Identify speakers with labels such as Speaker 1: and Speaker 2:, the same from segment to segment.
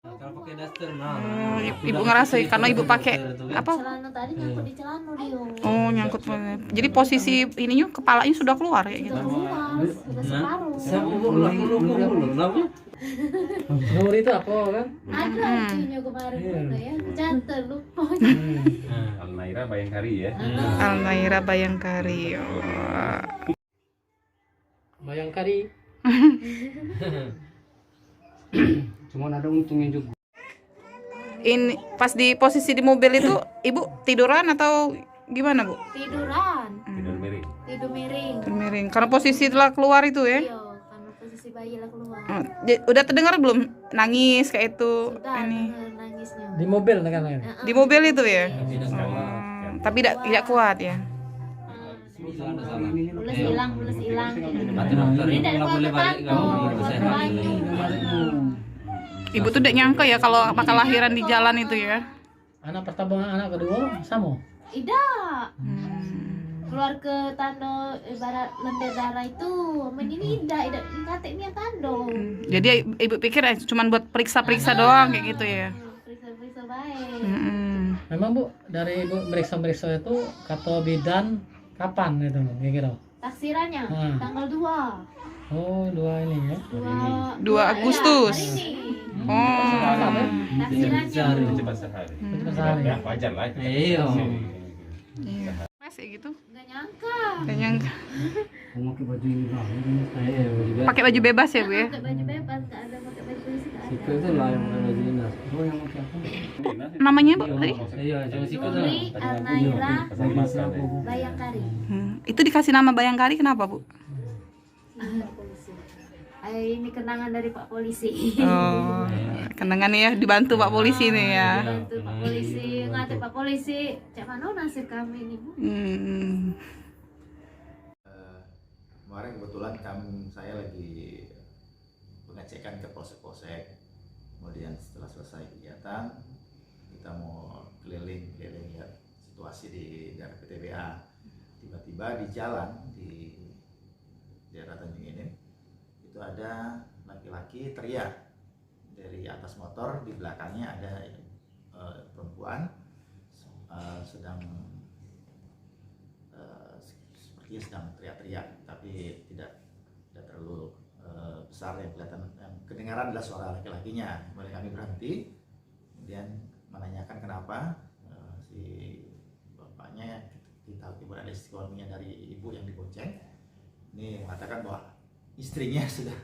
Speaker 1: Kalau pakai daster, nah.
Speaker 2: Ibu ngerasain karena ibu pakai apa?
Speaker 3: Celana tadi nyangkut di celana dia.
Speaker 2: Oh, nyangkut. Jadi posisi ininya kepalanya sudah keluar kayak gitu.
Speaker 3: Sudah keluar, sudah separuh.
Speaker 4: Nur itu apa kan?
Speaker 3: Ada artinya kemarin mana ya? Catat lupa.
Speaker 5: Alnaira Bayangkari ya.
Speaker 2: Alnaira Bayangkari.
Speaker 4: Bayangkari.
Speaker 1: Cuma ada untungnya juga.
Speaker 2: Ini pas di posisi di mobil itu ibu tiduran atau gimana, Bu?
Speaker 3: Tiduran,
Speaker 5: Tidur miring.
Speaker 3: tidur miring.
Speaker 2: Miring. Karena posisi telah keluar itu ya.
Speaker 3: Iya, karena posisi bayi lah keluar.
Speaker 2: Udah terdengar belum nangis kayak itu
Speaker 3: Sudah
Speaker 2: ini
Speaker 3: dengar nangisnya.
Speaker 4: Di mobil kan lain.
Speaker 2: di mobil itu ya? Tapi tidak kuat ya.
Speaker 3: Mulai hilang.
Speaker 1: Mati dokter
Speaker 3: Ini
Speaker 1: ibu
Speaker 3: dari
Speaker 1: nggak boleh balik
Speaker 3: kantor,
Speaker 1: kamu ibu
Speaker 3: keluar
Speaker 1: sehat
Speaker 3: lagi.
Speaker 2: Ibu tuh tidak nyangka ya kalau bakal lahiran di jalan itu ya.
Speaker 4: Anak pertama, anak kedua sama.
Speaker 3: Tidak. Keluar ke tando ibarat lendir darah itu, ini tidak ini yang tando.
Speaker 2: Jadi ibu pikir cuma buat periksa-periksa doang kayak gitu ya.
Speaker 3: Periksa-periksa baik.
Speaker 4: Memang Bu, dari Ibu meriksa-meriksa itu kata bidan kapan itu kira-kira?
Speaker 3: Taksirannya tanggal 2.
Speaker 4: Oh, 2 ini ya.
Speaker 2: 2 Agustus.
Speaker 3: Hari ini.
Speaker 2: Oh.
Speaker 3: Taksirannya.
Speaker 5: Cepat sehari.
Speaker 4: Cepat sehari.
Speaker 5: Ya, wajar lah.
Speaker 1: Iya.
Speaker 2: Mas kayak gitu.
Speaker 3: Nggak nyangka.
Speaker 2: Gak nyangka.
Speaker 1: Pakai baju ini
Speaker 2: Pakai baju bebas ya, Bu ya?
Speaker 3: Pakai baju bebas, nggak ada pakai baju polisi, nggak ada.
Speaker 1: Sipil itu lah yang pakai baju dinas. Oh yang pakai apa?
Speaker 2: Namanya, Bu, tadi?
Speaker 1: Iya, jangan sipil tuh.
Speaker 3: Suri Alnaira Bayangkari.
Speaker 2: Itu dikasih nama Bayangkari kenapa, Bu?
Speaker 3: Ini kenangan dari Pak Polisi.
Speaker 2: Oh, kenangan ya dibantu Pak Polisi nih ya.
Speaker 3: Itu Pak Polisi, ngatip Pak Polisi. Cak mana nasib kami ini, Bu?
Speaker 6: Kemarin kebetulan saya lagi pengecekan ke polsek-polsek. Kemudian setelah selesai kegiatan, kita mau keliling lihat situasi di daerah PTBA. Tiba-tiba di jalan di daerah Tanjung Ini itu ada laki-laki teriak dari atas motor, di belakangnya ada perempuan sedang sepertinya sedang teriak-teriak, tapi tidak terlalu besar yang kelihatan. Yang kedengaran adalah suara laki-lakinya. Kemudian kami berhenti, kemudian menanyakan kenapa. Si bapaknya, kita ada suaminya dari ibu yang dibonceng, ini mengatakan bahwa istrinya sudah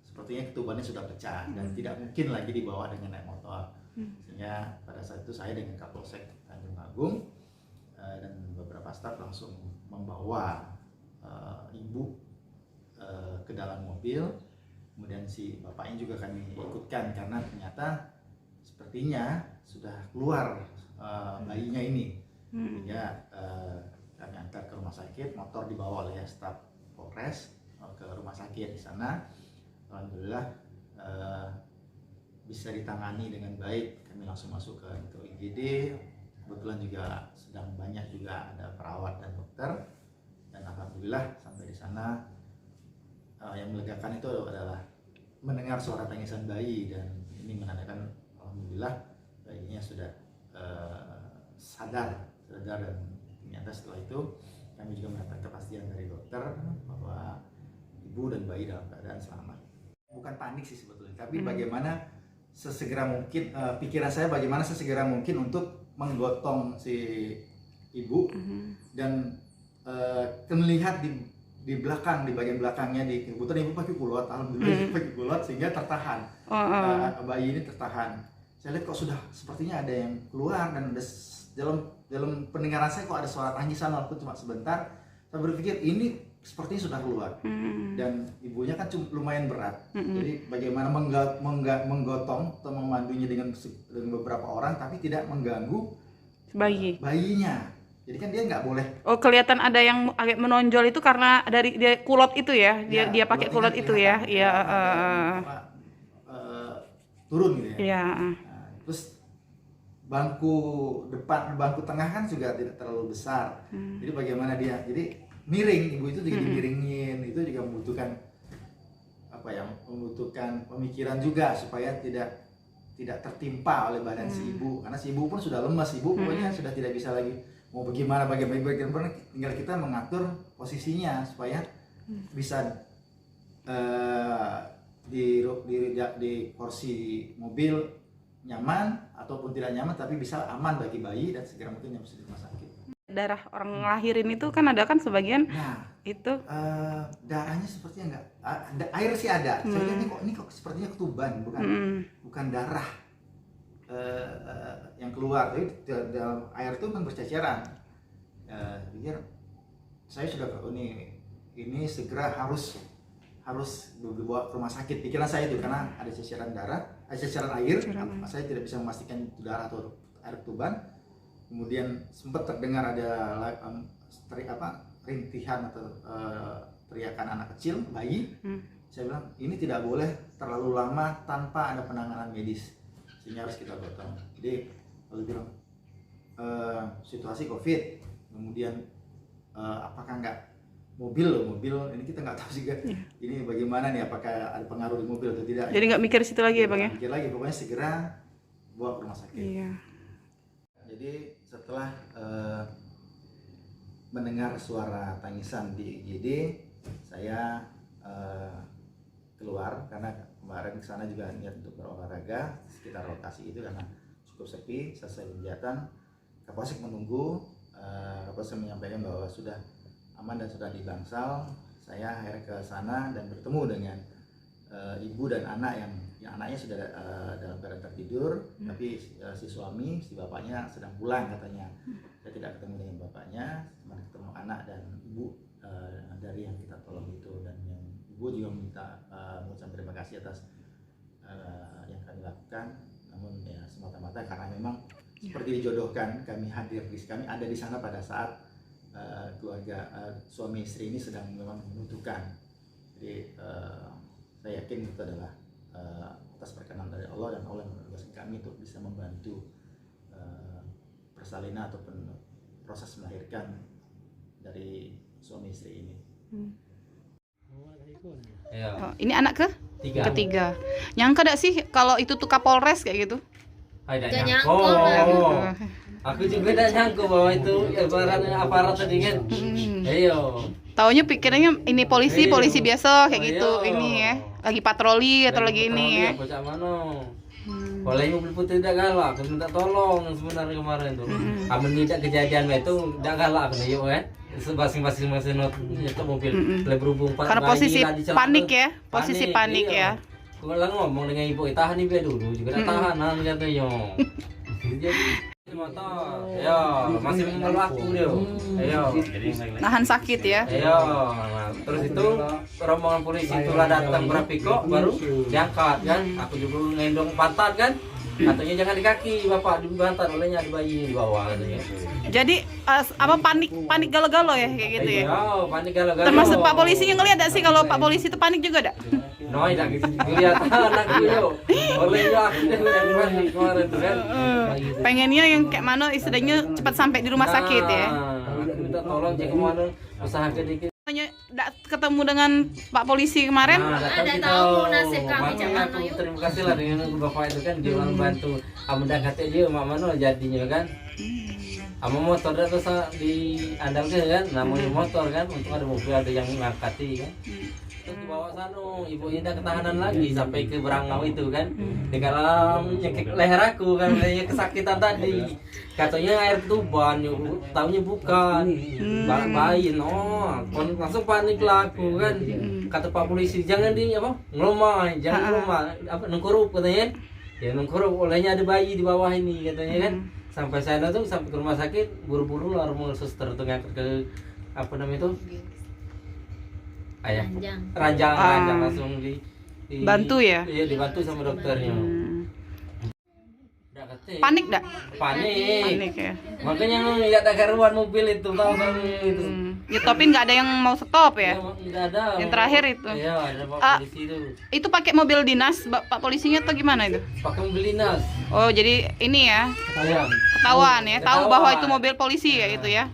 Speaker 6: sepertinya ketubannya sudah pecah dan tidak mungkin lagi dibawa dengan naik motor. Sehingga pada saat itu saya dengan Kapolsek Tanjung Agung dan beberapa staf langsung membawa ibu ke dalam mobil. Kemudian si bapaknya juga kami ikutkan karena ternyata sepertinya sudah keluar bayinya ini. Sehingga kami antar ke rumah sakit, motor dibawa oleh staf Polres ke rumah sakit. Di sana alhamdulillah bisa ditangani dengan baik. Kami langsung masuk ke IGD. Kebetulan juga sedang banyak juga ada perawat dan dokter, dan alhamdulillah sampai di sana yang melegakan itu adalah mendengar suara tangisan bayi, dan ini menandakan alhamdulillah bayinya sudah sadar, dan ternyata setelah itu kami juga mendapat kepastian dari dokter bahwa ibu dan bayi dalam keadaan selamat. Bukan panik sih sebetulnya, tapi bagaimana sesegera mungkin, pikiran saya bagaimana sesegera mungkin untuk menggotong si ibu dan melihat di belakang, di bagian belakangnya, di kebetulan ibu pakai kulot, alhamdulillah pakai kulot sehingga tertahan. Bayi ini tertahan. Saya lihat kok sudah sepertinya ada yang keluar, dan ada dalam pendengaran saya kok ada suara tangisan walaupun cuma sebentar. Saya berpikir ini sepertinya sudah keluar, dan ibunya kan lumayan berat. Jadi bagaimana menggotong atau memandunya dengan beberapa orang tapi tidak mengganggu bayinya. Jadi kan dia nggak boleh.
Speaker 2: Oh, kelihatan ada yang agak menonjol itu karena dari dia kulot itu ya, dia pakai kulot itu ya, iya.
Speaker 6: Turun gitu ya.
Speaker 2: Iya.
Speaker 6: Nah, terus bangku depan, bangku tengah kan juga tidak terlalu besar. Jadi bagaimana dia? Jadi miring, ibu itu juga dimiringin, itu juga membutuhkan apa ya, membutuhkan pemikiran juga supaya tidak tertimpa oleh badan si ibu, karena si ibu pun sudah lemas, ibu pokoknya sudah tidak bisa lagi mau bagaimana tinggal kita mengatur posisinya supaya bisa di kursi mobil nyaman ataupun tidak nyaman, tapi bisa aman bagi bayi dan segera mungkin yang bisa di rumah sakit.
Speaker 2: Darah orang ngelahirin itu kan ada kan sebagian itu
Speaker 6: darahnya sepertinya enggak air sih ada. Saya lihat ini kok sepertinya ketuban, bukan darah yang keluar, tapi dalam air itu kan berceceran. Pikir saya sudah ini segera harus dibawa ke rumah sakit, pikiran saya itu, karena ada ceceran darah, ada ceceran air. Saya tidak bisa memastikan itu darah atau air ketuban. Kemudian sempat terdengar ada rintihan atau teriakan anak kecil, bayi. Saya bilang ini tidak boleh terlalu lama tanpa ada penanganan medis, sehingga harus kita gotong. Jadi lalu bilang situasi COVID, kemudian apakah enggak mobil ini kita nggak tahu juga ini bagaimana nih, apakah ada pengaruh di mobil atau tidak.
Speaker 2: Jadi nggak mikir situ lagi ya Bang ya?
Speaker 6: Mikir lagi, pokoknya segera bawa ke rumah sakit.
Speaker 2: Iya.
Speaker 6: Jadi setelah mendengar suara tangisan di IGD, saya keluar karena kemarin ke sana juga niat untuk berolahraga sekitar lokasi itu karena cukup sepi. Selesai kegiatan, Kapolsek menunggu. Kapolsek menyampaikan bahwa sudah aman dan sudah di Bangsal. Saya akhirnya ke sana dan bertemu dengan ibu dan anak yang anaknya sudah dalam keadaan tertidur, tapi si suami, si bapaknya sedang pulang katanya. Saya tidak ketemu dengan bapaknya, cuma ketemu anak dan ibu dari yang kita tolong itu, dan yang ibu juga mengucapkan terima kasih atas yang kami lakukan. Namun ya semata-mata karena memang seperti dijodohkan, kami ada di sana pada saat keluarga suami istri ini sedang memang membutuhkan. Jadi saya yakin itu adalah atas perkenan dari Allah, dan Allah menugaskan kami untuk bisa membantu persalinan ataupun proses melahirkan dari suami istri ini.
Speaker 2: Oh, ini anak
Speaker 1: Tiga.
Speaker 2: ketiga. Nyangka gak sih kalau itu tuh Kapolres kayak gitu?
Speaker 1: Ada
Speaker 3: Gak
Speaker 1: nyangko.
Speaker 3: nyangko
Speaker 1: Aku juga tidak nyangko bahwa itu aparat tadi kan. Ayo.
Speaker 2: Taunya pikirannya ini polisi biasa kayak gitu.
Speaker 1: Ayo.
Speaker 2: Ini ya, lagi patroli atau lagi ini ya.
Speaker 1: Bocah mana? Oleh mobil putih tidak galak, aku minta tolong sebenarnya kemarin tuh. Amun tidak kejadian itu tidak galak aku yuk kan. Masing-masing itu mobil berhubung
Speaker 2: Karena posisi panik ya, posisi panik ya.
Speaker 1: Aku ngomong dengan ibu, tahan ibu dulu juga tahanan katanya. Jadi motor, ya masih berlaku dia. Ayo,
Speaker 2: Nahan sakit ya.
Speaker 1: ayo. Nah, terus itu rombongan polisi itulah datang berapiko baru diangkat kan. Aku juga ngendong pantat kan. Katanya jangan di kaki bapak, di pantat, olehnya ada bayi di bawah katanya.
Speaker 2: Jadi panik galo-galo ya kayak gitu ya.
Speaker 1: Iya, panik galau-galau.
Speaker 2: Termasuk Pak polisinya ngelihat gak sih kalau Pak polisi itu panik juga dak?
Speaker 1: No, tidak gitu. Lihat anakku yo. Olehnya aku yang panik kemarin tuh kan.
Speaker 2: Pengennya yang kayak mana istilahnya cepat sampai di rumah sakit ya.
Speaker 1: Aku minta tolong cek kemana, usahakan dikit.
Speaker 2: Ketemu dengan Pak polisi kemarin.
Speaker 3: Ada tahu nasib kami
Speaker 1: Makanya aku terima kasih lah dengan bapak itu kan, dia bantu. Kamu dah kata dia mak mana jadinya kan. Kamu motor dah terus diandalkan kan, namanya motor kan, untuk ada mobil ada yang ngangkati kan. Terus dibawa sana, ibu Indah ketahanan lagi sampai ke Berangau itu kan. Di dalam nyekek leher aku kan, lehernya kesakitan tadi. Katanya air ketuban, taunya bukan. Bayi, langsung panik lah aku kan. Kata Pak polisi, jangan ngelomai, jangan ngelomai, nengkurup katanya. Ya nengkurup, olehnya ada bayi di bawah ini katanya kan. Sampai sana tuh, sampai ke rumah sakit, buru-buru lah rumah suster tuh ngangkat ke itu. Ranjang langsung
Speaker 2: bantu ya?
Speaker 1: Iya, dibantu sama dokternya.
Speaker 2: Panik dak?
Speaker 1: Panik
Speaker 2: ya.
Speaker 1: Makanya lihat ada karuan mobil itu, tahu kan itu.
Speaker 2: Ya tapi nggak ada yang mau stop ya?
Speaker 1: Nggak ada.
Speaker 2: Yang terakhir itu.
Speaker 1: Iya, ada Pak polisi itu.
Speaker 2: Itu pakai mobil dinas Pak polisinya atau gimana itu?
Speaker 1: Pakai mobil dinas.
Speaker 2: Oh, jadi ini ya.
Speaker 1: Iya.
Speaker 2: Ketahuan ya, tahu bahwa itu mobil polisi ya itu ya.